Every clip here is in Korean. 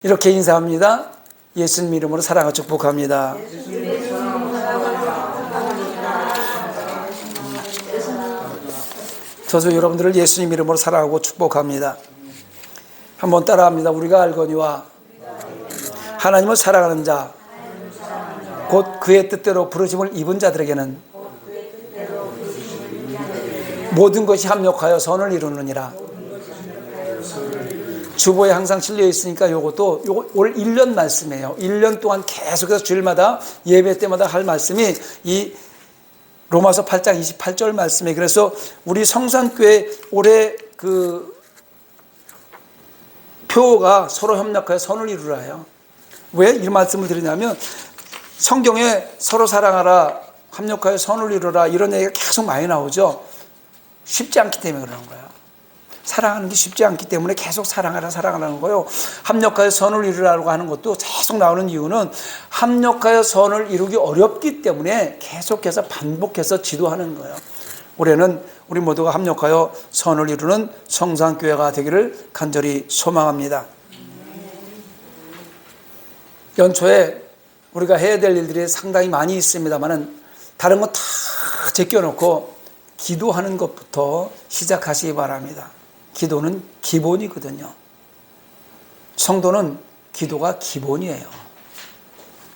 이렇게 인사합니다. 예수님 이름으로 사랑하고 축복합니다. 저도 여러분들을 예수님 이름으로 사랑하고 축복합니다. 한번 따라합니다. 우리가 알거니와 하나님을 사랑하는 자, 곧 그의 뜻대로 부르심을 입은 자들에게는 모든 것이 합력하여 선을 이루느니라. 주보에 항상 실려 있으니까 요거 올 1년 말씀이에요. 1년 동안 계속해서 주일마다 예배 때마다 할 말씀이 이 로마서 8장 28절 말씀이에요. 그래서 우리 성산교회 올해 그 표가 서로 협력하여 선을 이루라요. 왜 이 말씀을 드리냐면 성경에 서로 사랑하라, 합력하여 선을 이루라 이런 얘기가 계속 많이 나오죠. 쉽지 않기 때문에 그러는 거예요. 사랑하는 게 쉽지 않기 때문에 계속 사랑하라는 거예요. 합력하여 선을 이루라고 하는 것도 계속 나오는 이유는 합력하여 선을 이루기 어렵기 때문에 계속해서 반복해서 지도하는 거예요. 올해는 우리 모두가 합력하여 선을 이루는 성산교회가 되기를 간절히 소망합니다. 연초에 우리가 해야 될 일들이 상당히 많이 있습니다만 다른 거 다 제껴놓고 기도하는 것부터 시작하시기 바랍니다. 기도는 기본이거든요. 성도는 기도가 기본이에요.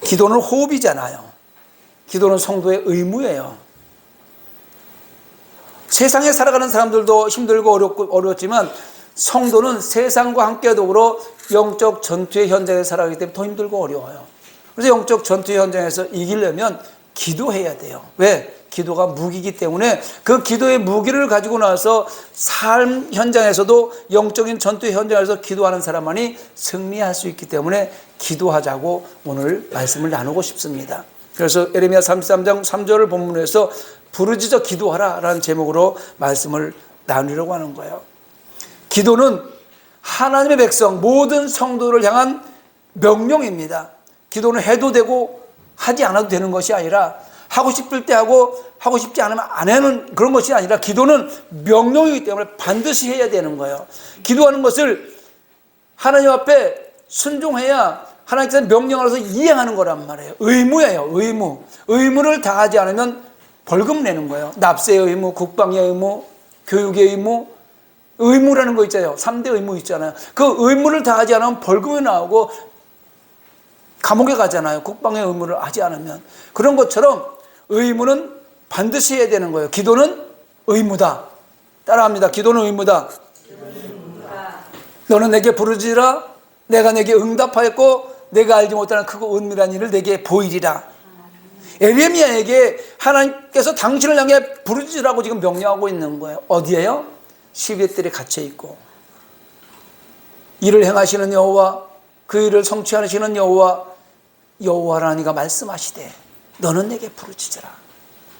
기도는 호흡이잖아요. 기도는 성도의 의무예요. 세상에 살아가는 사람들도 힘들고 어렵지만 성도는 세상과 함께 더불어 영적 전투의 현장에 살아가기 때문에 더 힘들고 어려워요. 그래서 영적 전투의 현장에서 이기려면 기도해야 돼요. 왜? 기도가 무기이기 때문에 그 기도의 무기를 가지고 나서 삶 현장에서도 영적인 전투의 현장에서 기도하는 사람만이 승리할 수 있기 때문에 기도하자고 오늘 말씀을 나누고 싶습니다. 그래서 에레미야 33장 3절을 본문에서 부르짖어 기도하라 라는 제목으로 말씀을 나누려고 하는 거예요. 기도는 하나님의 백성 모든 성도를 향한 명령입니다. 기도는 해도 되고 하지 않아도 되는 것이 아니라 하고 싶을 때 하고 하고 싶지 않으면 안 하는 그런 것이 아니라 기도는 명령이기 때문에 반드시 해야 되는 거예요. 기도하는 것을 하나님 앞에 순종해야 하나님께서 명령하셔서 이행하는 거란 말이에요. 의무예요. 의무를 다하지 않으면 벌금 내는 거예요. 납세의 의무, 국방의 의무, 교육의 의무, 의무라는 거 있잖아요. 3대 의무 있잖아요. 그 의무를 다하지 않으면 벌금이 나오고 감옥에 가잖아요. 국방의 의무를 하지 않으면. 그런 것처럼 의무는 반드시 해야 되는 거예요. 기도는 의무다. 따라합니다. 기도는 의무다. 너는 내게 부르짖으라. 내가 내게 응답하였고 내가 알지 못하는 크고 은밀한 일을 내게 보이리라. 에레미야에게 하나님께서 당신을 향해 부르짖으라고 지금 명령하고 있는 거예요. 어디에요? 시베들에 갇혀 있고 일을 행하시는 여호와 그 일을 성취하시는 여호와라니가 말씀하시되 너는 내게 부르짖으라.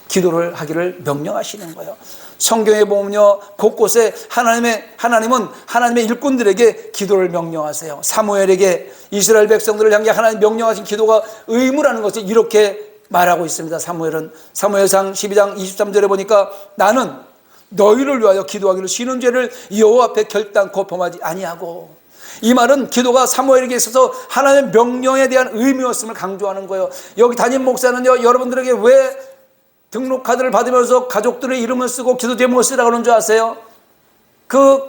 기도를 하기를 명령하시는 거예요. 성경에 보면요 곳곳에 하나님은 하나님의 일꾼들에게 기도를 명령하세요. 사무엘에게 이스라엘 백성들을 향해 하나님 명령하신 기도가 의무라는 것을 이렇게 말하고 있습니다. 사무엘상 12장 23절에 보니까 나는 너희를 위하여 기도하기를 쉬는 죄를 여호와 앞에 결단코 범하지 아니하고, 이 말은 기도가 사무엘에게 있어서 하나님의 명령에 대한 의미였음을 강조하는 거예요. 여기 담임 목사는요 여러분들에게 왜 등록카드를 받으면서 가족들의 이름을 쓰고 기도 제목을 쓰라고 하는 줄 아세요? 그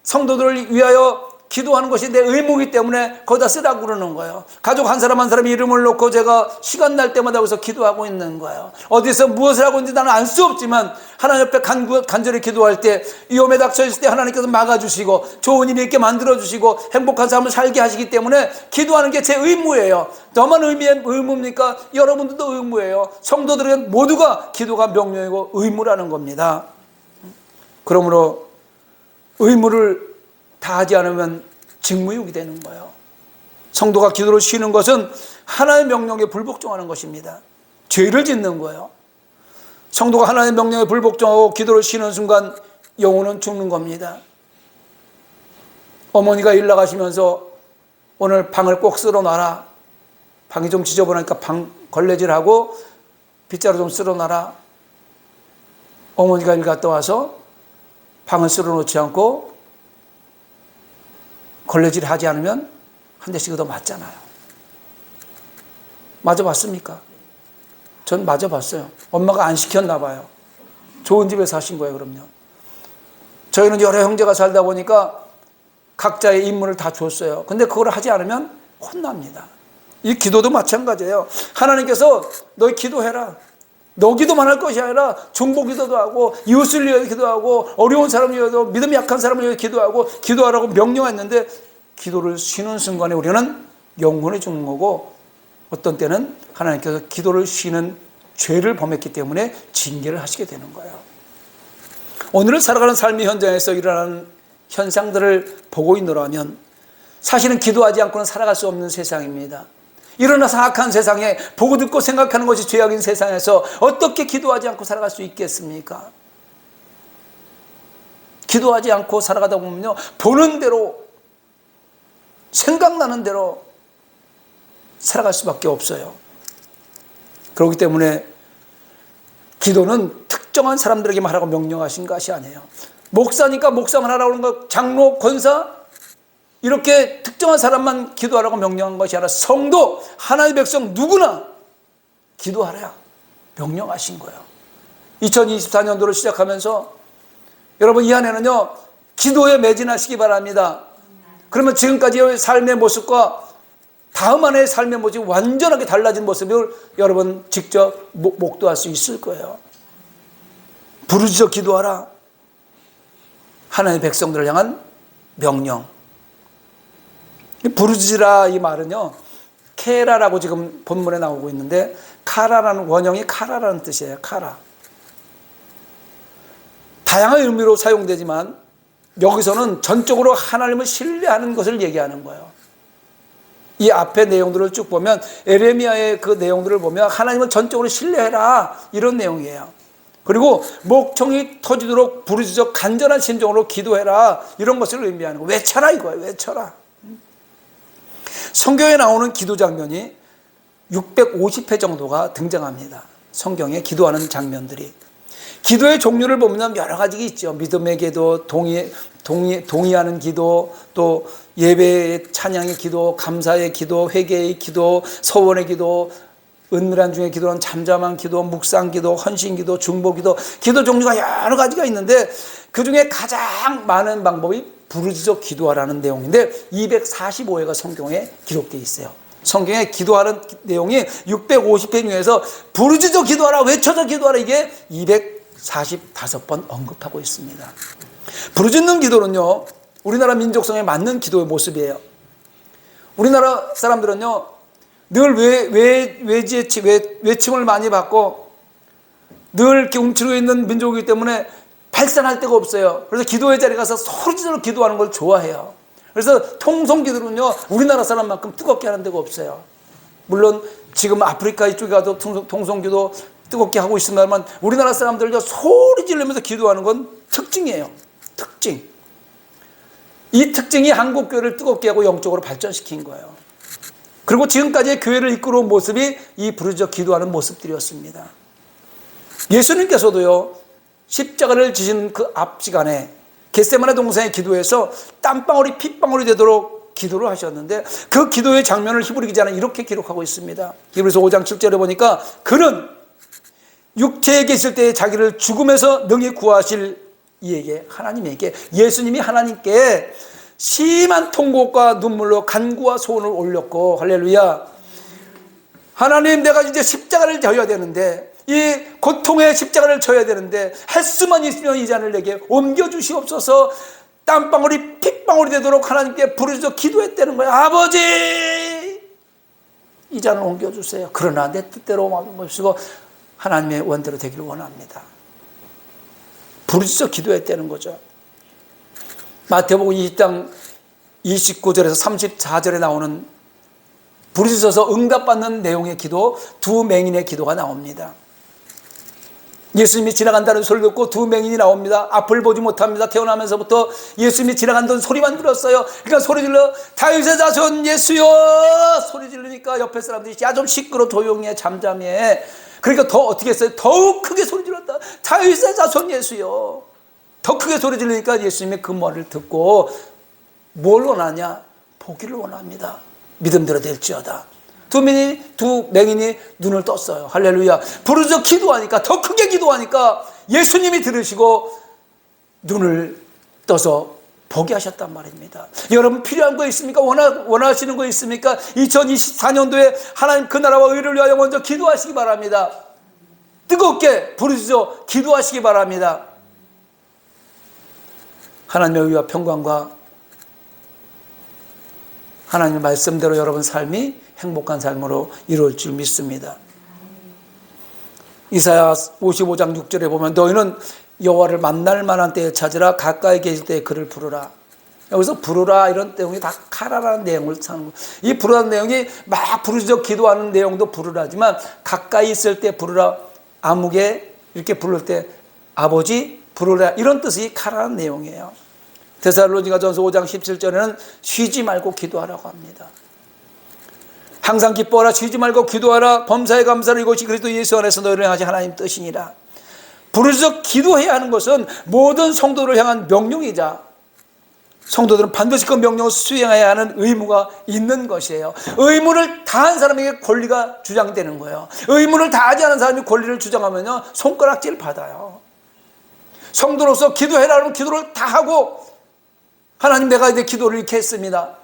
성도들을 위하여 기도하는 것이 내 의무이기 때문에 거기다 쓰라고 그러는 거예요. 가족 한 사람 한 사람 이름을 놓고 제가 시간 날 때마다 여기서 기도하고 있는 거예요. 어디서 무엇을 하고 있는지 나는 알 수 없지만 하나님 옆에 간절히 기도할 때 위험에 닥쳐 있을 때 하나님께서 막아주시고 좋은 일이 있게 만들어주시고 행복한 삶을 살게 하시기 때문에 기도하는 게 제 의무예요. 너만 의무입니까? 여러분들도 의무예요. 성도들은 모두가 기도가 명령이고 의무라는 겁니다. 그러므로 의무를 다하지 않으면 직무유기 되는 거예요. 성도가 기도를 쉬는 것은 하나님의 명령에 불복종하는 것입니다. 죄를 짓는 거예요. 성도가 하나님의 명령에 불복종하고 기도를 쉬는 순간 영혼은 죽는 겁니다. 어머니가 일 나가시면서 오늘 방을 꼭 쓸어놔라. 방이 좀 지저분하니까 방 걸레질하고 빗자루 좀 쓸어놔라. 어머니가 일 갔다 와서 방을 쓸어놓지 않고 걸레질 하지 않으면 한 대씩 얻어 맞잖아요. 맞아봤습니까? 전 맞아봤어요. 엄마가 안 시켰나 봐요. 좋은 집에 사신 거예요, 그럼요. 저희는 여러 형제가 살다 보니까 각자의 임무를 다 줬어요. 근데 그걸 하지 않으면 혼납니다. 이 기도도 마찬가지예요. 하나님께서 너희 기도해라. 너 기도만 할 것이 아니라 중보 기도도 하고 이웃을 위해 기도하고 어려운 사람을 위해서 믿음이 약한 사람을 위해 기도하고 기도하라고 명령했는데 기도를 쉬는 순간에 우리는 영혼이 죽는 거고 어떤 때는 하나님께서 기도를 쉬는 죄를 범했기 때문에 징계를 하시게 되는 거예요. 오늘을 살아가는 삶의 현장에서 일어나는 현상들을 보고 있노라면 사실은 기도하지 않고는 살아갈 수 없는 세상입니다. 이러나 사악한 세상에 보고 듣고 생각하는 것이 죄악인 세상에서 어떻게 기도하지 않고 살아갈 수 있겠습니까? 기도하지 않고 살아가다 보면요, 보는 대로 생각나는 대로 살아갈 수밖에 없어요. 그렇기 때문에 기도는 특정한 사람들에게만 하라고 명령하신 것이 아니에요. 목사니까 목사만 하라고 하는 것, 장로, 권사 이렇게 특정한 사람만 기도하라고 명령한 것이 아니라 성도, 하나님의 백성 누구나 기도하라 명령하신 거예요. 2024년도를 시작하면서 여러분 이 안에는요, 기도에 매진하시기 바랍니다. 그러면 지금까지의 삶의 모습과 다음 한 해의 삶의 모습이 완전하게 달라진 모습을 여러분 직접 목도할 수 있을 거예요. 부르짖어 기도하라. 하나님의 백성들을 향한 명령. 부르짖으라 이 말은요, 케라라고 지금 본문에 나오고 있는데 카라라는 원형이 카라라는 뜻이에요. 카라. 다양한 의미로 사용되지만 여기서는 전적으로 하나님을 신뢰하는 것을 얘기하는 거예요. 이 앞에 내용들을 쭉 보면 에레미야의 그 내용들을 보면 하나님을 전적으로 신뢰해라 이런 내용이에요. 그리고 목청이 터지도록 부르짖어 간절한 심정으로 기도해라 이런 것을 의미하는 거예요. 외쳐라 이거예요. 외쳐라. 성경에 나오는 기도 장면이 650회 정도가 등장합니다. 성경에 기도하는 장면들이. 기도의 종류를 보면 여러 가지가 있죠. 믿음의 기도, 동의하는 기도, 또 예배의 찬양의 기도, 감사의 기도, 회개의 기도, 서원의 기도, 은밀한 중에 기도는 잠잠한 기도, 묵상 기도, 헌신 기도, 중보 기도, 기도 종류가 여러 가지가 있는데 그 중에 가장 많은 방법이 부르짖어 기도하라는 내용인데 245회가 성경에 기록되어 있어요. 성경에 기도하는 내용이 650회 중에서 부르짖어 기도하라, 외쳐서 기도하라 이게 245번 언급하고 있습니다. 부르짖는 기도는요, 우리나라 민족성에 맞는 기도의 모습이에요. 우리나라 사람들은요, 늘 외침을 많이 받고 늘 이렇게 움츠려 있는 민족이기 때문에 발산할 데가 없어요. 그래서 기도의 자리에 가서 소리지르러 기도하는 걸 좋아해요. 그래서 통성기도는요, 우리나라 사람만큼 뜨겁게 하는 데가 없어요. 물론 지금 아프리카 이쪽에 가도 통성기도 뜨겁게 하고 있습니다만 우리나라 사람들요, 소리 지르면서 기도하는 건 특징이에요. 특징. 이 특징이 한국 교회를 뜨겁게 하고 영적으로 발전시킨 거예요. 그리고 지금까지의 교회를 이끌어온 모습이 이 부르짖어 기도하는 모습들이었습니다. 예수님께서도요, 십자가를 지신 그 앞 시간에 겟세마네 동산의 기도에서 땀방울이 핏방울이 되도록 기도를 하셨는데 그 기도의 장면을 히브리 기자는 이렇게 기록하고 있습니다. 히브리서 5장 7절에 보니까 그는 육체에 계실 때에 자기를 죽음에서 능히 구하실 이에게, 하나님에게, 예수님이 하나님께 심한 통곡과 눈물로 간구와 소원을 올렸고, 할렐루야. 하나님, 내가 이제 십자가를 져야 되는데, 이 고통의 십자가를 져야 되는데 할 수만 있으면 이 잔을 내게 옮겨주시옵소서. 땀방울이 핏방울이 되도록 하나님께 부르짖어 기도했다는 거예요. 아버지, 이 잔을 옮겨주세요. 그러나 내 뜻대로 마시고 하나님의 원대로 되기를 원합니다. 부르짖어 기도했다는 거죠. 마태복음 20장 29절에서 34절에 나오는 부르짖어서 응답받는 내용의 기도, 두 맹인의 기도가 나옵니다. 예수님이 지나간다는 소리를 듣고 두 맹인이 나옵니다. 앞을 보지 못합니다. 태어나면서부터 예수님이 지나간다는 소리만 들었어요. 그러니까 소리 질러 다윗의 자손 예수여 소리 지르니까 옆에 사람들이 야 좀 시끄러, 조용히 해, 잠잠해. 그러니까 더 어떻게 했어요? 더욱 크게 소리 질렀다. 다윗의 자손 예수여. 더 크게 소리 지르니까 예수님의 그 말을 듣고 뭘 원하냐? 보기를 원합니다. 믿음대로 될지어다. 두 맹인이 눈을 떴어요. 할렐루야. 부르짖어 기도하니까, 더 크게 기도하니까 예수님이 들으시고 눈을 떠서 보게 하셨단 말입니다. 여러분 필요한 거 있습니까? 원하시는 거 있습니까? 2024년도에 하나님 그 나라와 의를 위하여 먼저 기도하시기 바랍니다. 뜨겁게 부르짖어 기도하시기 바랍니다. 하나님의 의와 평강과 하나님의 말씀대로 여러분 삶이 행복한 삶으로 이루어질 줄 믿습니다. 이사야 55장 6절에 보면 너희는 여호와를 만날 만한 때에 찾으라, 가까이 계실 때에 그를 부르라. 여기서 부르라 이런 내용이 다 가라라는 내용을 찾는 거예요. 이 부르라는 내용이 막 부르짖어 기도하는 내용도 부르라지만 가까이 있을 때 부르라, 아무개 이렇게 부를 때 아버지 부르라 이런 뜻이 가라라는 내용이에요. 데살로니가전서 5장 17절에는 쉬지 말고 기도하라고 합니다. 항상 기뻐하라, 쉬지 말고 기도하라, 범사에 감사를 이것이 그리스도 예수 안에서 너희를 향하신 하나님 뜻이니라. 부르짖어 기도해야 하는 것은 모든 성도를 향한 명령이자 성도들은 반드시 그 명령을 수행해야 하는 의무가 있는 것이에요. 의무를 다한 사람에게 권리가 주장되는 거예요. 의무를 다하지 않은 사람이 권리를 주장하면요 손가락질 받아요. 성도로서 기도해라 하면 기도를 다 하고 하나님 내가 이제 기도를 이렇게 했습니다.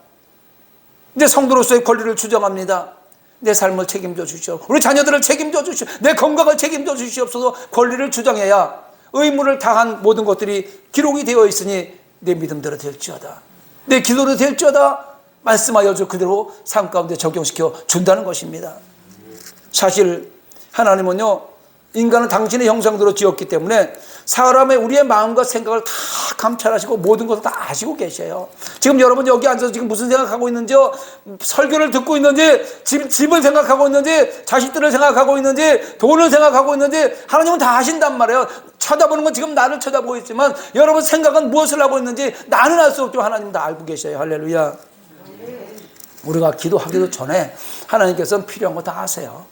내 성도로서의 권리를 주장합니다. 내 삶을 책임져 주시오. 우리 자녀들을 책임져 주시오. 내 건강을 책임져 주시옵소서. 권리를 주장해야 의무를 다한 모든 것들이 기록이 되어 있으니 내 믿음대로 될지어다, 내 기도로 될지어다 말씀하여 주 그대로 삶 가운데 적용시켜 준다는 것입니다. 사실 하나님은요 인간은 당신의 형상대로 지었기 때문에 사람의 우리의 마음과 생각을 다 감찰하시고 모든 것을 다 아시고 계셔요. 지금 여러분 여기 앉아서 지금 무슨 생각하고 있는지요? 설교를 듣고 있는지, 집을 생각하고 있는지, 자식들을 생각하고 있는지, 돈을 생각하고 있는지 하나님은 다 아신단 말이에요. 쳐다보는 건 지금 나를 쳐다보고 있지만 여러분 생각은 무엇을 하고 있는지 나는 알 수 없지만 하나님 다 알고 계셔요. 할렐루야. 우리가 기도하기도 전에 하나님께서는 필요한 거 다 아세요.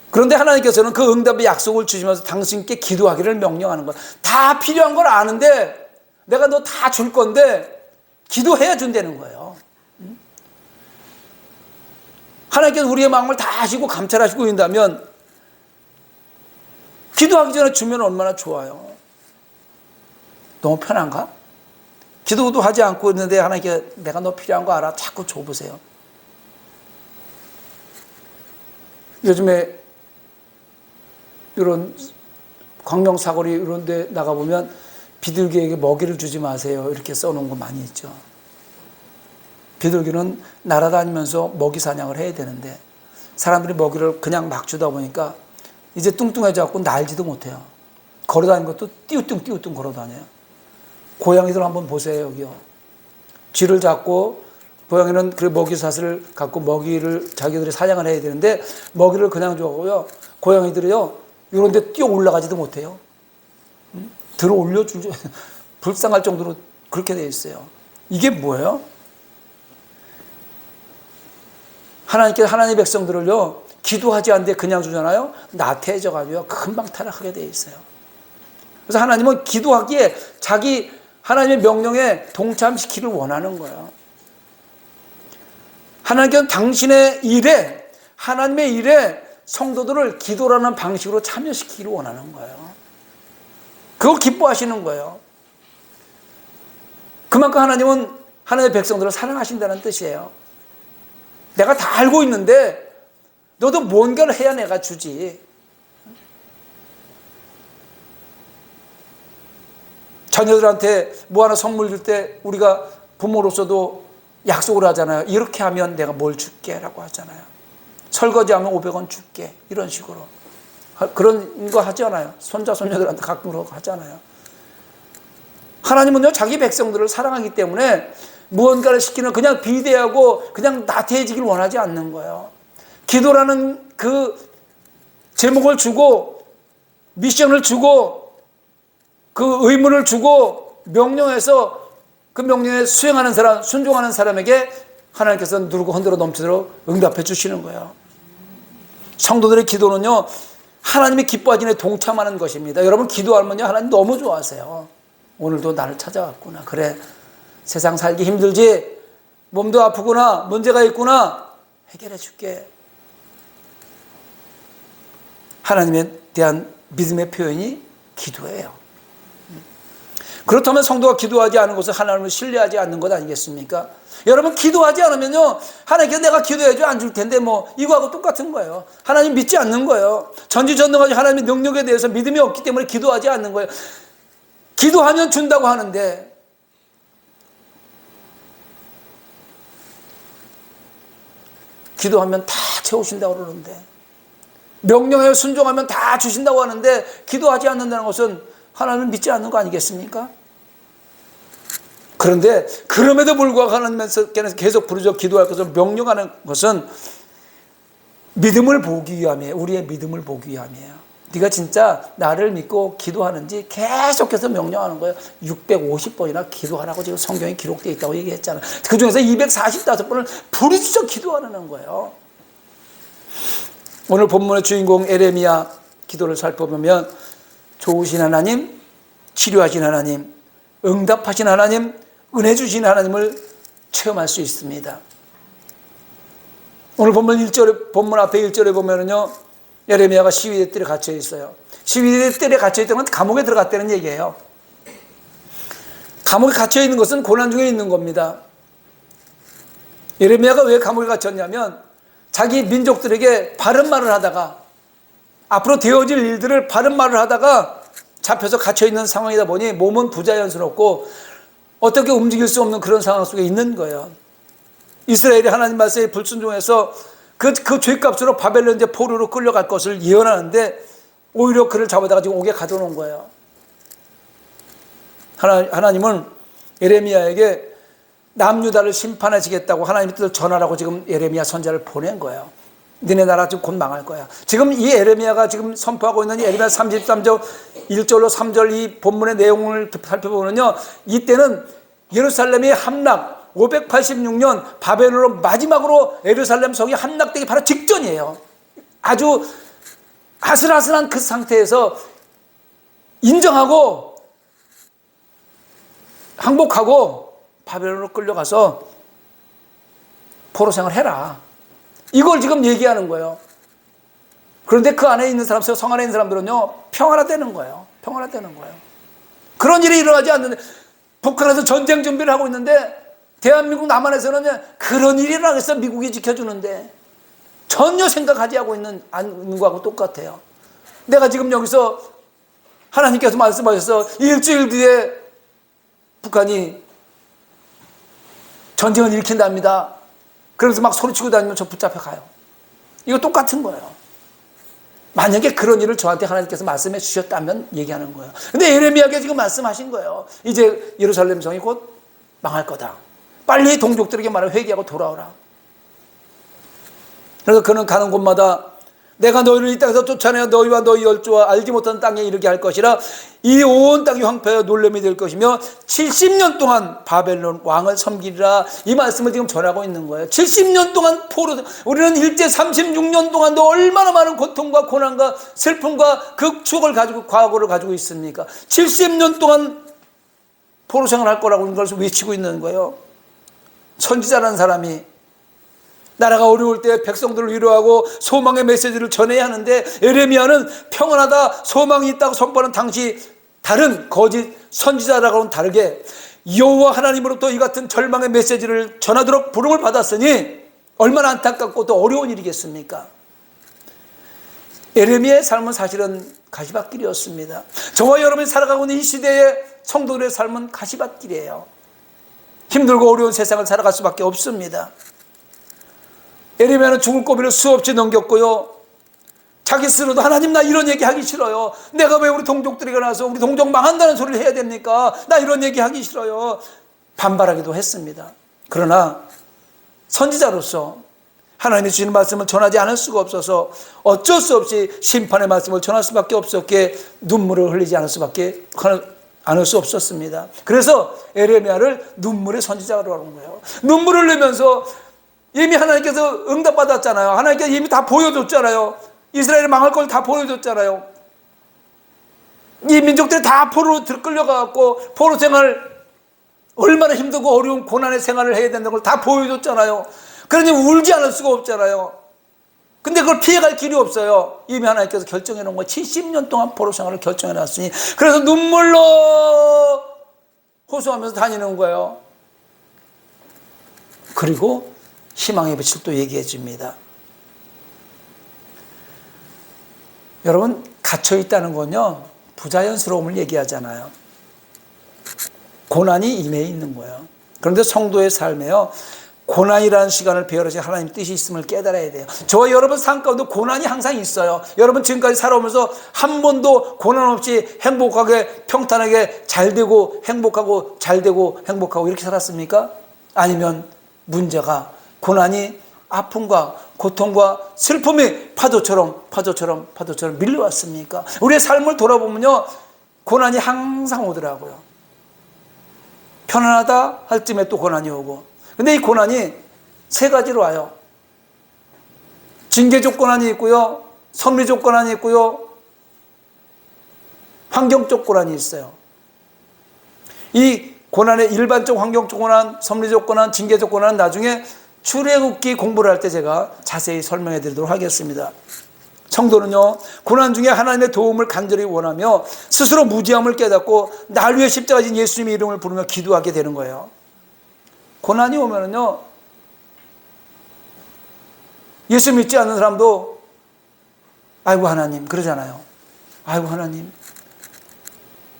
그런데 하나님께서는 그 응답의 약속을 주시면서 당신께 기도하기를 명령하는 거예요. 다 필요한 걸 아는데 내가 너 다 줄 건데 기도해야 준다는 거예요. 하나님께서 우리의 마음을 다 아시고 감찰하시고 있다면 기도하기 전에 주면 얼마나 좋아요. 너무 편한가? 기도도 하지 않고 있는데 하나님께 내가 너 필요한 거 알아? 자꾸 줘보세요. 요즘에 이런 광명사거리 이런 데 나가보면 비둘기에게 먹이를 주지 마세요 이렇게 써놓은 거 많이 있죠. 비둘기는 날아다니면서 먹이 사냥을 해야 되는데 사람들이 먹이를 그냥 막 주다 보니까 이제 뚱뚱해져갖고 날지도 못해요. 걸어다니는 것도 띄우뚱 걸어다녀요. 고양이들 한번 보세요. 여기요. 쥐를 잡고 고양이는 그 먹이사슬을 갖고 먹이를 자기들이 사냥을 해야 되는데 먹이를 그냥 주고요. 고양이들이요. 이런 데 뛰어 올라가지도 못해요. 들어 올려주죠. 불쌍할 정도로 그렇게 되어 있어요. 이게 뭐예요? 하나님께서 하나님의 백성들을요, 기도하지 않는데 그냥 주잖아요. 나태해져가지고 금방 타락하게 되어 있어요. 그래서 하나님은 기도하기에 자기 하나님의 명령에 동참시키기를 원하는 거예요. 하나님께서는 당신의 일에, 하나님의 일에 성도들을 기도라는 방식으로 참여시키기를 원하는 거예요. 그걸 기뻐하시는 거예요. 그만큼 하나님은 하나님의 백성들을 사랑하신다는 뜻이에요. 내가 다 알고 있는데 너도 뭔가를 해야 내가 주지. 자녀들한테 뭐 하나 선물 줄 때 우리가 부모로서도 약속을 하잖아요. 이렇게 하면 내가 뭘 줄게 라고 하잖아요. 설거지하면 500원 줄게 이런 식으로 그런 거 하잖아요. 손자 손녀들한테 가끔 그러고 하잖아요. 하나님은요 자기 백성들을 사랑하기 때문에 무언가를 시키는 그냥 비대하고 그냥 나태해지길 원하지 않는 거예요. 기도라는 그 제목을 주고 미션을 주고 그 의무를 주고 명령해서 그 명령에 수행하는 사람, 순종하는 사람에게 하나님께서 누르고 흔들어 넘치도록 응답해 주시는 거예요. 성도들의 기도는요 하나님이 기뻐하시는 데 동참하는 것입니다. 여러분 기도하면요 하나님 너무 좋아하세요. 오늘도 나를 찾아왔구나. 그래 세상 살기 힘들지? 몸도 아프구나, 문제가 있구나, 해결해 줄게. 하나님에 대한 믿음의 표현이 기도예요. 그렇다면 성도가 기도하지 않은 것은 하나님을 신뢰하지 않는 것 아니겠습니까? 여러분, 기도하지 않으면요, 하나님께 내가 기도해줘 안 줄 텐데 뭐 이거하고 똑같은 거예요. 하나님 믿지 않는 거예요. 전지전능하신 하나님의 능력에 대해서 믿음이 없기 때문에 기도하지 않는 거예요. 기도하면 준다고 하는데 기도하면 다 채우신다고 그러는데, 명령에 순종하면 다 주신다고 하는데 기도하지 않는다는 것은 하나님을 믿지 않는 거 아니겠습니까? 그런데 그럼에도 불구하고 하나님께서 계속 부르짖어 기도할 것을 명령하는 것은 믿음을 보기 위함이에요. 우리의 믿음을 보기 위함이에요. 네가 진짜 나를 믿고 기도하는지 계속해서 명령하는 거예요. 650번이나 기도하라고 지금 성경에 기록되어 있다고 얘기했잖아요. 그 중에서 245번을 부르짖어 기도하라는 거예요. 오늘 본문의 주인공 에레미야 기도를 살펴보면 좋으신 하나님, 치료하신 하나님, 응답하신 하나님, 은혜 주신 하나님을 체험할 수 있습니다. 오늘 본문 앞에 1절에 보면은요, 에레미야가 시위대 뜰에 갇혀 있어요. 시위대 뜰에 갇혀 있다는 건 감옥에 들어갔다는 얘기예요. 감옥에 갇혀 있는 것은 고난 중에 있는 겁니다. 에레미야가 왜 감옥에 갇혔냐면 자기 민족들에게 바른 말을 하다가, 앞으로 되어질 일들을 바른 말을 하다가 잡혀서 갇혀있는 상황이다 보니 몸은 부자연스럽고 어떻게 움직일 수 없는 그런 상황 속에 있는 거예요. 이스라엘이 하나님 말씀에 불순종해서 그 죄값으로 바벨론 포로로 끌려갈 것을 예언하는데 오히려 그를 잡아다가 지금 옥에 가둬놓은 거예요. 하나님은 에레미야에게 남유다를 심판하시겠다고 하나님의 뜻을 전하라고 지금 에레미야 선지자를 보낸 거예요. 너네 나라 지금 곧 망할 거야. 지금 이 에레미야가 지금 선포하고 있는 이 에레미야 33장 1절로 3절 이 본문의 내용을 살펴보면요, 이때는 예루살렘이 함락 586년 바벨론으로 마지막으로 예루살렘 성이 함락되기 바로 직전이에요. 아주 아슬아슬한 그 상태에서 인정하고 항복하고 바벨론으로 끌려가서 포로 생활을 해라, 이걸 지금 얘기하는 거예요. 그런데 그 안에 있는 사람, 성 안에 있는 사람들은요, 평화되는 거예요. 평화되는 거예요. 그런 일이 일어나지 않는데, 북한에서 전쟁 준비를 하고 있는데 대한민국 남한에서는 그런 일이 일어나겠어 미국이 지켜주는데 전혀 생각하지 않는 거하고 똑같아요. 내가 지금 여기서 하나님께서 말씀하셔서 일주일 뒤에 북한이 전쟁을 일으킨답니다. 그래서 막 소리치고 다니면 저 붙잡혀 가요. 이거 똑같은 거예요. 만약에 그런 일을 저한테 하나님께서 말씀해 주셨다면 얘기하는 거예요. 근데 에레미야에게 지금 말씀하신 거예요. 이제 예루살렘 성이 곧 망할 거다. 빨리 동족들에게 말을 회개하고 돌아오라. 그래서 그는 가는 곳마다 내가 너희를 이 땅에서 쫓아내어 너희와 너희 열조와 알지 못한 땅에 이르게 할 것이라. 이 온 땅이 황폐하여 놀람이 될 것이며 70년 동안 바벨론 왕을 섬기리라. 이 말씀을 지금 전하고 있는 거예요. 70년 동안 우리는 일제 36년 동안도 얼마나 많은 고통과 고난과 슬픔과 그 추억을 가지고, 과거를 가지고 있습니까? 70년 동안 포로 생활할 거라고 그런 걸 외치고 있는 거예요. 선지자라는 사람이 나라가 어려울 때 백성들을 위로하고 소망의 메시지를 전해야 하는데, 에레미야는 평안하다, 소망이 있다고 선포하는 당시 다른 거짓 선지자라고는 다르게 여호와 하나님으로부터 이 같은 절망의 메시지를 전하도록 부름을 받았으니 얼마나 안타깝고 또 어려운 일이겠습니까? 에레미야의 삶은 사실은 가시밭길이었습니다. 저와 여러분이 살아가고 있는 이 시대의 성도들의 삶은 가시밭길이에요. 힘들고 어려운 세상을 살아갈 수밖에 없습니다. 에레미야는 죽을 고비를 수없이 넘겼고요, 자기 스스로도 하나님 나 이런 얘기 하기 싫어요. 내가 왜 우리 동족들에게 나서 우리 동족 망한다는 소리를 해야 됩니까? 나 이런 얘기 하기 싫어요. 반발하기도 했습니다. 그러나 선지자로서 하나님이 주시는 말씀을 전하지 않을 수가 없어서 어쩔 수 없이 심판의 말씀을 전할 수밖에 없었기에 눈물을 흘리지 않을 수 없었습니다. 그래서 에레미야를 눈물의 선지자라고 하는 거예요. 눈물을 흘리면서 이미 하나님께서 응답받았잖아요. 하나님께서 이미 다 보여줬잖아요. 이스라엘이 망할 걸 다 보여줬잖아요. 이 민족들이 다 포로로 끌려가고 포로 생활 얼마나 힘들고 어려운 고난의 생활을 해야 된다는 걸 다 보여줬잖아요. 그러니 울지 않을 수가 없잖아요. 근데 그걸 피해갈 길이 없어요. 이미 하나님께서 결정해 놓은 거 70년 동안 포로 생활을 결정해 놨으니, 그래서 눈물로 호소하면서 다니는 거예요. 그리고 희망의 빛을 또 얘기해 줍니다. 여러분, 갇혀 있다는 건요, 부자연스러움을 얘기하잖아요. 고난이 임해 있는 거예요. 그런데 성도의 삶에요, 고난이라는 시간을 배우려서 하나님 뜻이 있음을 깨달아야 돼요. 저와 여러분 삶 가운데 고난이 항상 있어요. 여러분 지금까지 살아오면서 한 번도 고난 없이 행복하게 평탄하게 잘 되고 행복하고 잘 되고 행복하고 이렇게 살았습니까? 아니면 문제가, 고난이, 아픔과 고통과 슬픔이 파도처럼 밀려왔습니까? 우리의 삶을 돌아보면요, 고난이 항상 오더라고요. 편안하다 할 쯤에 또 고난이 오고. 근데 이 고난이 세 가지로 와요. 징계적 고난이 있고요, 섭리적 고난이 있고요, 환경적 고난이 있어요. 이 고난의 일반적 환경적 고난, 섭리적 고난, 징계적 고난은 나중에 출애굽기 공부를 할 때 제가 자세히 설명해 드리도록 하겠습니다. 성도는요, 고난 중에 하나님의 도움을 간절히 원하며 스스로 무지함을 깨닫고 날 위해 십자가 진 예수님의 이름을 부르며 기도하게 되는 거예요. 고난이 오면은요, 예수 믿지 않는 사람도 아이고 하나님 그러잖아요. 아이고 하나님.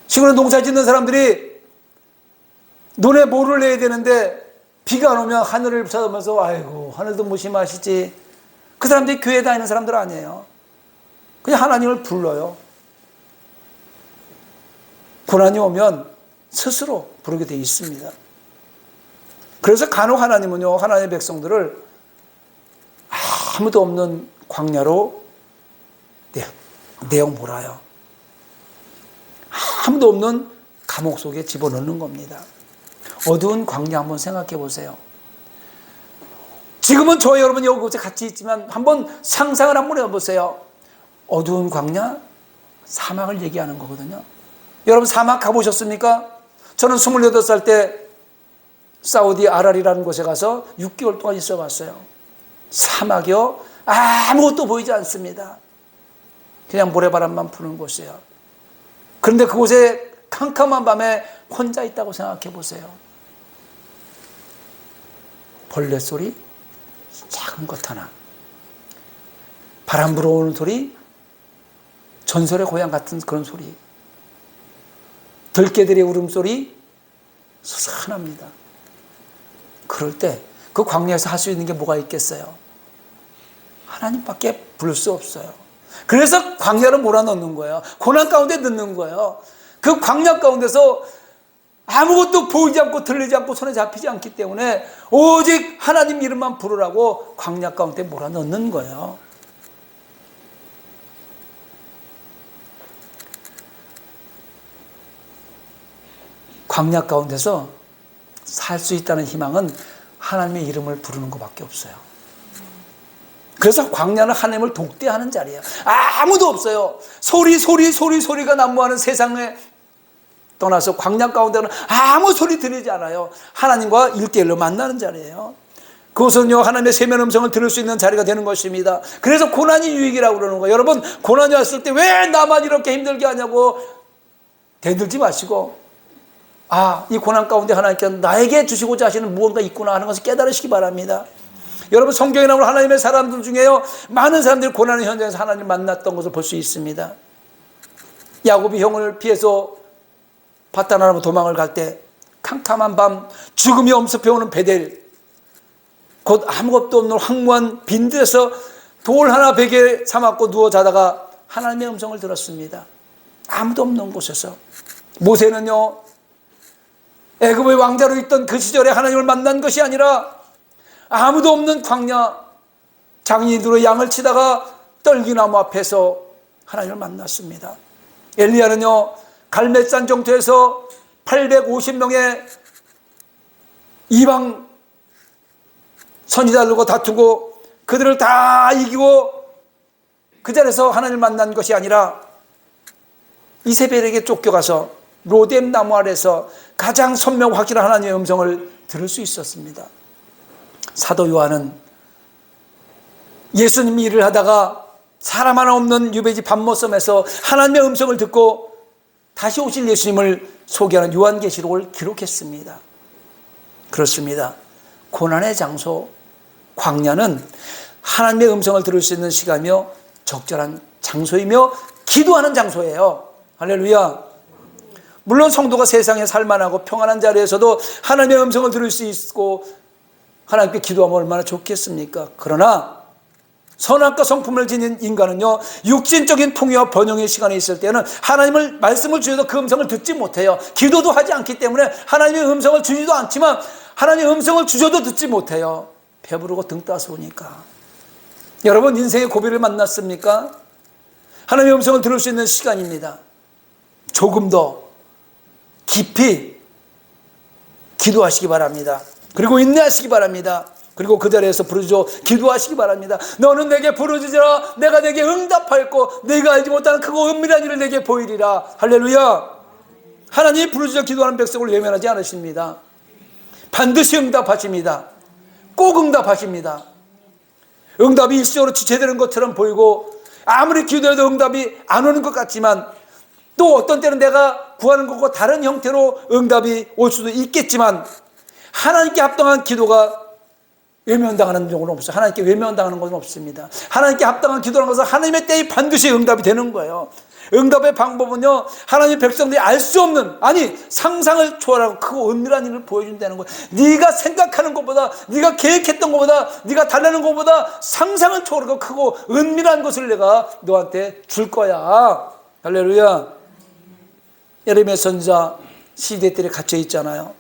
시골에 농사 짓는 사람들이 논에 모를 내야 되는데 비가 안 오면 하늘을 쳐다보면서 아이고 하늘도 무심하시지. 그 사람들이 교회 다니는 사람들 아니에요. 그냥 하나님을 불러요. 고난이 오면 스스로 부르게 돼 있습니다. 그래서 간혹 하나님은요, 하나님의 백성들을 아무도 없는 광야로 내어 몰아요. 아무도 없는 감옥 속에 집어넣는 겁니다. 어두운 광야 한번 생각해 보세요. 지금은 저와 여러분 여기 같이 있지만 한번 상상을 한번 해보세요. 어두운 광야, 사막을 얘기하는 거거든요. 여러분 사막 가보셨습니까? 저는 28살 때 사우디 아라리라는 곳에 가서 6개월 동안 있어 봤어요. 사막이요, 아무것도 보이지 않습니다. 그냥 모래바람만 부는 곳이에요. 그런데 그곳에 캄캄한 밤에 혼자 있다고 생각해 보세요. 벌레 소리, 작은 것 하나, 바람 불어오는 소리, 전설의 고향 같은 그런 소리, 들개들의 울음소리, 스산합니다. 그럴 때 그 광야에서 할 수 있는 게 뭐가 있겠어요? 하나님밖에 부를 수 없어요. 그래서 광야를 몰아넣는 거예요. 고난 가운데 넣는 거예요. 그 광야 가운데서 아무것도 보이지 않고 들리지 않고 손에 잡히지 않기 때문에 오직 하나님 이름만 부르라고 광야 가운데 몰아넣는 거예요. 광야 가운데서 살 수 있다는 희망은 하나님의 이름을 부르는 것밖에 없어요. 그래서 광야는 하나님을 독대하는 자리예요. 아무도 없어요. 소리가 난무하는 세상에 떠나서 광야 가운데는 아무 소리 들리지 않아요. 하나님과 1대1로 만나는 자리예요. 그것은요, 하나님의 세면 음성을 들을 수 있는 자리가 되는 것입니다. 그래서 고난이 유익이라고 그러는 거예요. 여러분, 고난이 왔을 때 왜 나만 이렇게 힘들게 하냐고 대들지 마시고, 이 고난 가운데 하나님께서 나에게 주시고자 하시는 무언가 있구나 하는 것을 깨달으시기 바랍니다. 여러분, 성경에 나오는 하나님의 사람들 중에요, 많은 사람들이 고난의 현장에서 하나님을 만났던 것을 볼 수 있습니다. 야곱이 형을 피해서 바다나라로 도망을 갈 때 캄캄한 밤 죽음이 엄습해오는 베델, 곧 아무것도 없는 황무한 빈들에서 돌 하나 베개 삼았고 누워 자다가 하나님의 음성을 들었습니다. 아무도 없는 곳에서. 모세는요, 애굽의 왕자로 있던 그 시절에 하나님을 만난 것이 아니라 아무도 없는 광야, 장인으로 양을 치다가 떨기나무 앞에서 하나님을 만났습니다. 엘리야는요, 갈멜산 정토에서 850명의 이방 선지자들과 다투고 그들을 다 이기고 그 자리에서 하나님을 만난 것이 아니라 이세벨에게 쫓겨가서 로뎀 나무 아래서 가장 선명 확실한 하나님의 음성을 들을 수 있었습니다. 사도 요한은 예수님이 일을 하다가 사람 하나 없는 유배지 밤모섬에서 하나님의 음성을 듣고 다시 오실 예수님을 소개하는 요한계시록을 기록했습니다. 그렇습니다. 고난의 장소, 광야는 하나님의 음성을 들을 수 있는 시간이며 적절한 장소이며 기도하는 장소예요. 할렐루야. 물론 성도가 세상에 살만하고 평안한 자리에서도 하나님의 음성을 들을 수 있고 하나님께 기도하면 얼마나 좋겠습니까? 그러나 선악과 성품을 지닌 인간은요, 육신적인 통해와 번영의 시간이 있을 때는 하나님을 말씀을 주셔도 그 음성을 듣지 못해요. 기도도 하지 않기 때문에 하나님의 음성을 주지도 않지만 하나님의 음성을 주셔도 듣지 못해요. 배부르고 등 따스우니까. 여러분 인생의 고비를 만났습니까? 하나님의 음성을 들을 수 있는 시간입니다. 조금 더 깊이 기도하시기 바랍니다. 그리고 인내하시기 바랍니다. 그리고 그 자리에서 부르짖어 기도하시기 바랍니다. 너는 내게 부르짖으라. 내가 내게 응답하였고 내가 알지 못하는 크고 은밀한 일을 내게 보이리라. 할렐루야. 하나님이 부르짖어 기도하는 백성을 외면하지 않으십니다. 반드시 응답하십니다. 꼭 응답하십니다. 응답이 일시적으로 지체되는 것처럼 보이고 아무리 기도해도 응답이 안 오는 것 같지만 또 어떤 때는 내가 구하는 것과 다른 형태로 응답이 올 수도 있겠지만 하나님께 합당한 기도가 외면당하는 경우는 없어요. 하나님께 외면당하는 것은 없습니다. 하나님께 합당한 기도라는 것은 하나님의 때에 반드시 응답이 되는 거예요. 응답의 방법은요, 하나님의 백성들이 알 수 없는, 아니 상상을 초월하고 크고 은밀한 일을 보여준다는 거예요. 네가 생각하는 것보다, 네가 계획했던 것보다, 네가 달라는 것보다 상상을 초월하고 크고 은밀한 것을 내가 너한테 줄 거야. 할렐루야. 예레미야 선지자 시대들에 갇혀 있잖아요.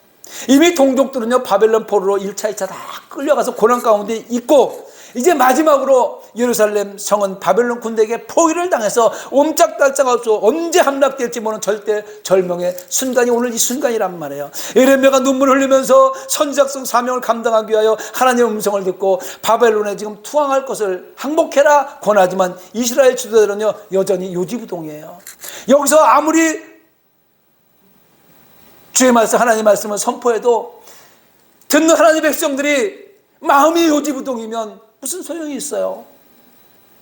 이미 동족들은요, 바벨론 포로로 1차, 2차 다 끌려가서 고난 가운데 있고, 이제 마지막으로 예루살렘 성은 바벨론 군대에게 포위를 당해서 옴짝달짝 없어 언제 함락될지 모르는 절대 절명의 순간이 오늘 이 순간이란 말이에요. 예레미야가 눈물을 흘리면서 선지자성 사명을 감당하기 위하여 하나님의 음성을 듣고 바벨론에 지금 투항할 것을 항복해라 권하지만 이스라엘 지도자들은요, 여전히 요지부동이에요. 여기서 아무리 주의 말씀, 하나님의 말씀을 선포해도 듣는 하나님의 백성들이 마음이 요지부동이면 무슨 소용이 있어요?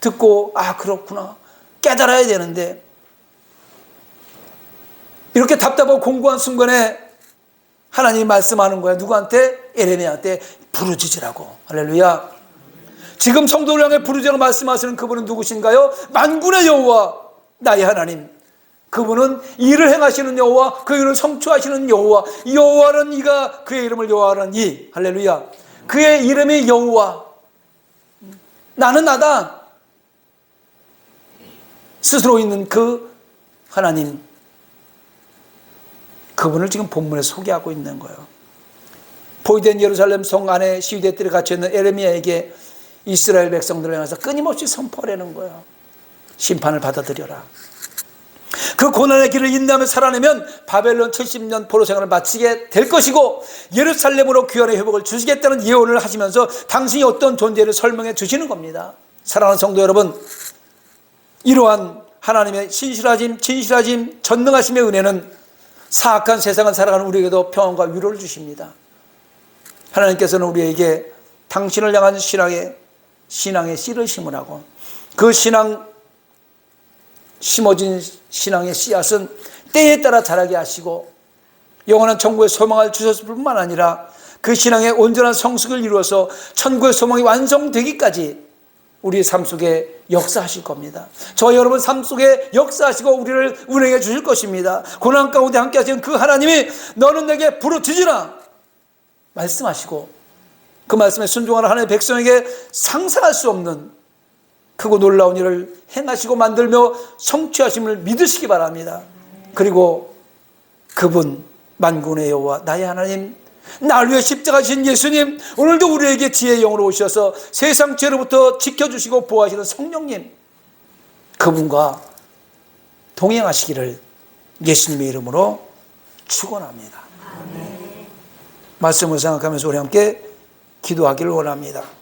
듣고 아 그렇구나 깨달아야 되는데 이렇게 답답하고 공고한 순간에 하나님이 말씀하는 거야. 누구한테? 예레미야한테 부르짖으라고. 할렐루야. 지금 성도를 향해 부르짖으라고 말씀하시는 그분은 누구신가요? 만군의 여호와 나의 하나님. 그분은 일을 행하시는 여호와, 그 일을 성취하시는 여호와. 여호와는 이가 그의 이름을 여호와는 이. 할렐루야. 그의 이름이 여호와. 나는 나다. 스스로 있는 그 하나님, 그분을 지금 본문에 소개하고 있는 거예요. 포위된 예루살렘 성 안에 시위대들이 갇혀있는 예레미야에게 이스라엘 백성들을 향해서 끊임없이 선포하려는 거예요. 심판을 받아들여라. 그 고난의 길을 인내하며 살아내면 바벨론 70년 포로 생활을 마치게 될 것이고 예루살렘으로 귀환의 회복을 주시겠다는 예언을 하시면서 당신이 어떤 존재를 설명해 주시는 겁니다. 사랑하는 성도 여러분, 이러한 하나님의 신실하심, 진실하심, 전능하심의 은혜는 사악한 세상을 살아가는 우리에게도 평안과 위로를 주십니다. 하나님께서는 우리에게 당신을 향한 신앙의 씨를 심으라고, 그 심어진 신앙의 씨앗은 때에 따라 자라게 하시고 영원한 천국의 소망을 주셨을 뿐만 아니라 그 신앙의 온전한 성숙을 이루어서 천국의 소망이 완성되기까지 우리의 삶 속에 역사하실 겁니다. 저 여러분 삶 속에 역사하시고 우리를 운행해 주실 것입니다. 고난 가운데 함께 하시는 그 하나님이 너는 내게 부르짖으라 말씀하시고 그 말씀에 순종하는 하나님의 백성에게 상상할 수 없는 크고 놀라운 일을 행하시고 만들며 성취하심을 믿으시기 바랍니다. 그리고 그분 만군의 여호와 나의 하나님, 나를 위해 십자가 지신 예수님, 오늘도 우리에게 지혜의 영으로 오셔서 세상 죄로부터 지켜주시고 보호하시는 성령님, 그분과 동행하시기를 예수님의 이름으로 축원합니다. 말씀을 생각하면서 우리 함께 기도하기를 원합니다.